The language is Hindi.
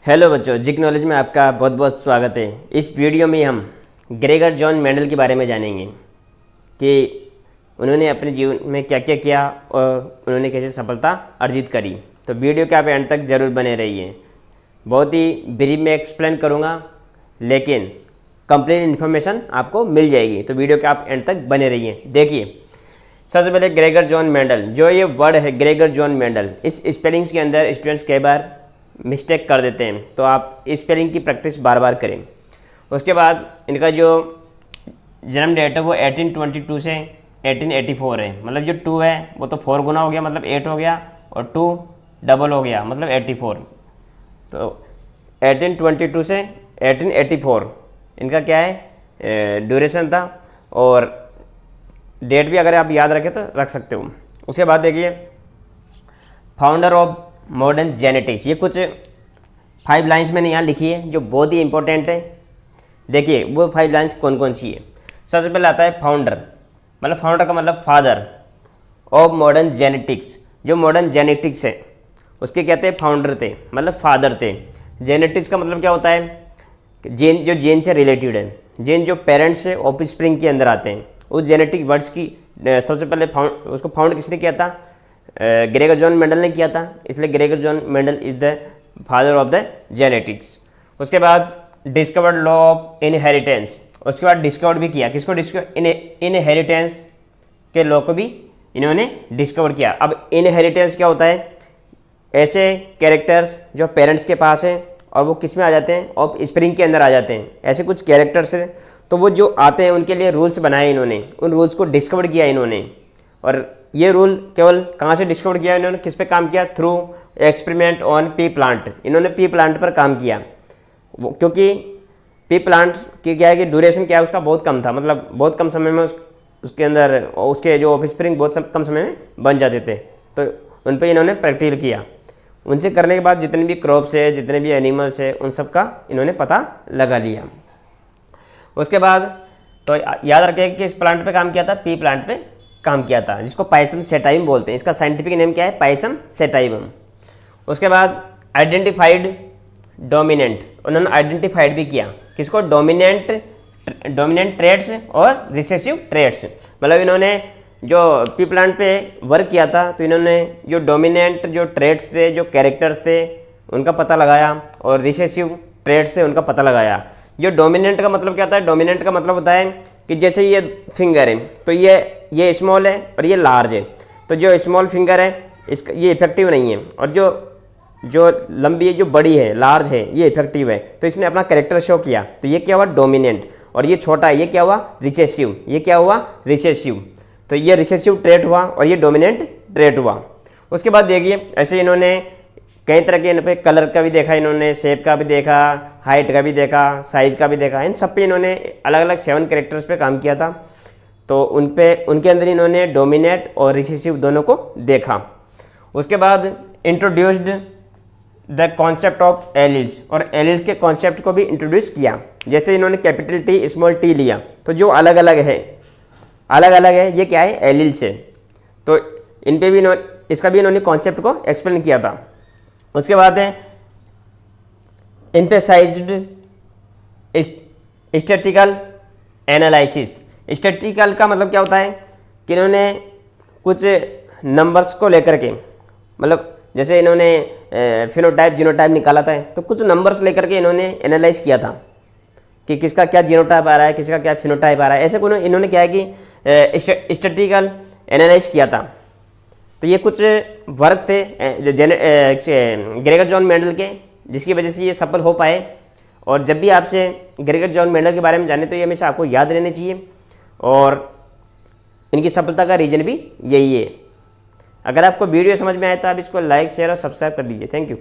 हेलो बच्चों, जिक नॉलेज में आपका बहुत बहुत स्वागत है। इस वीडियो में हम ग्रेगर जॉन मेंडल के बारे में जानेंगे कि उन्होंने अपने जीवन में क्या क्या किया और उन्होंने कैसे सफलता अर्जित करी। तो वीडियो के आप एंड तक ज़रूर बने रहिए। बहुत ही ब्रीफ में एक्सप्लेन करूँगा, लेकिन कंप्लीट इन्फॉर्मेशन आपको मिल जाएगी। तो वीडियो के आप एंड तक बने रहिए। देखिए, सबसे पहले ग्रेगर जॉन मेंडल, जो ये वर्ड है ग्रेगर जॉन मेंडल, इस स्पेलिंग्स के अंदर स्टूडेंट्स कई बार मिस्टेक कर देते हैं, तो आप स्पेलिंग की प्रैक्टिस बार बार करें। उसके बाद इनका जो जन्म डेट है वो 1822 से 1884 है। मतलब जो 2 है वो तो 4 गुना हो गया, मतलब 8 हो गया, और 2 डबल हो गया, मतलब 84। तो 1822 से 1884 इनका क्या है ड्यूरेशन था, और डेट भी अगर आप याद रखें तो रख सकते हो। उसके बाद देखिए, फाउंडर ऑफ मॉडर्न जेनेटिक्स, ये कुछ 5 लाइन्स मैंने यहाँ लिखी है जो बहुत ही इंपॉर्टेंट है। देखिए वो 5 लाइन्स कौन कौन सी है। सबसे पहले आता है फाउंडर, मतलब फाउंडर का मतलब फादर ऑफ मॉडर्न जेनेटिक्स। जो मॉडर्न जेनेटिक्स है उसके कहते हैं फाउंडर थे, मतलब फादर थे। जेनेटिक्स का मतलब क्या होता है, जीन, जो जीन से रिलेटेड है, जीन जो पेरेंट्स से ऑफस्प्रिंग के अंदर आते हैं, उस जेनेटिक वर्ड्स की सबसे पहले उसको फाउंड किसने किया था, ग्रेगर जॉन मेंडल ने किया था। इसलिए Gregor John Mendel is the father of the genetics. उसके बाद डिस्कवर्ड लॉ ऑफ इनहेरिटेंस, उसके बाद डिस्कवर्ड भी किया, किसको डिस्कवर, इनहेरिटेंस के लॉ को भी इन्होंने डिस्कवर किया। अब इनहेरिटेंस क्या होता है, ऐसे कैरेक्टर्स जो पेरेंट्स के पास हैं और वो किस में आ जाते हैं, ऑफ स्प्रिंग के अंदर आ जाते हैं। ऐसे कुछ कैरेक्टर्स हैं, तो वो जो आते हैं उनके लिए रूल्स बनाए इन्होंने, उन रूल्स को डिस्कवर किया इन्होंने। और ये रूल केवल कहाँ से डिस्कवर किया इन्होंने, किस पे काम किया, through experiment on P plant. इन्होंने पी प्लांट पर काम किया, क्योंकि पी प्लांट की क्या है कि ड्यूरेशन क्या है उसका बहुत कम था, मतलब बहुत कम समय में उसके अंदर उसके जो ऑफस्प्रिंग बहुत कम समय में बन जाते थे। तो उन पर इन्होंने प्रैक्टिकल किया। उनसे करने के बाद जितने भी क्रॉप्स है, जितने भी एनिमल्स है, उन सब का इन्होंने पता लगा लिया। उसके बाद तो याद रखें कि किस प्लांट पे काम किया था, पी प्लांट पे काम किया था, जिसको पाइसम सेटाइम बोलते हैं। इसका साइंटिफिक नेम क्या है, पाइसम सेटाइम। उसके बाद आइडेंटिफाइड डोमिनेंट, उन्होंने आइडेंटिफाइड भी किया, किसको, डोमिनेंट ट्रेड्स और रिसेसिव ट्रेड्स। मतलब इन्होंने जो पी प्लांट पे वर्क किया था, तो इन्होंने जो डोमिनेंट जो ट्रेड्स थे, जो कैरेक्टर्स थे, उनका पता लगाया, और रिसेसिव ट्रेड्स थे उनका पता लगाया। जो डोमिनेंट का मतलब क्या होता है, डोमिनेंट का मतलब होता है कि जैसे ये फिंगर है, तो ये स्मॉल है और ये लार्ज है। तो जो स्मॉल फिंगर है इसका ये इफेक्टिव नहीं है, और जो लंबी है, जो बड़ी है, लार्ज है, ये इफेक्टिव है। तो इसने अपना कैरेक्टर शो किया, तो ये क्या हुआ, डोमिनेंट। और ये छोटा है, ये क्या हुआ, रिसेसिव। ये क्या हुआ, रिसेसिव। तो ये रिसेसिव ट्रेट हुआ और ये डोमिनेंट ट्रेट हुआ। उसके बाद देखिए, ऐसे इन्होंने कई तरह के इन पे कलर का भी देखा, इन्होंने शेप का भी देखा, हाइट का भी देखा, साइज़ का भी देखा। इन सब पे इन्होंने अलग अलग 7 कैरेक्टर्स पे काम किया था। तो उनके अंदर इन्होंने डोमिनेट और रिसेसिव दोनों को देखा। उसके बाद introduced the concept of alleles, और एलिल्स के कॉन्सेप्ट को भी इंट्रोड्यूस किया। जैसे इन्होंने कैपिटल टी स्मॉल टी लिया, तो जो अलग अलग है ये क्या है, एलिल्स है। तो इन पे भी इसका भी इन्होंने कॉन्सेप्ट को एक्सप्लेन किया था। उसके बाद है एम्फेसाइज्ड स्टैटिस्टिकल एनालिसिस। स्टैटिस्टिकल का मतलब क्या होता है कि इन्होंने कुछ नंबर्स को लेकर के, मतलब जैसे इन्होंने फिनोटाइप जीनोटाइप निकाला था, तो कुछ नंबर्स लेकर के इन्होंने एनालाइज किया था कि किसका क्या जीनोटाइप आ रहा है, किसका क्या फिनोटाइप आ रहा है। ऐसे इन्होंने क्या है कि स्टैटिस्टिकल एनालाइज किया था। तो ये कुछ वर्क थे ग्रेगर जॉन मेंडल के, जिसकी वजह से ये सफल हो पाए। और जब भी आपसे ग्रेगर जॉन मेंडल के बारे में जाने, तो ये हमेशा आपको याद रहने चाहिए, और इनकी सफलता का रीज़न भी यही है। अगर आपको वीडियो समझ में आए तो आप इसको लाइक, शेयर और सब्सक्राइब कर दीजिए। Thank you.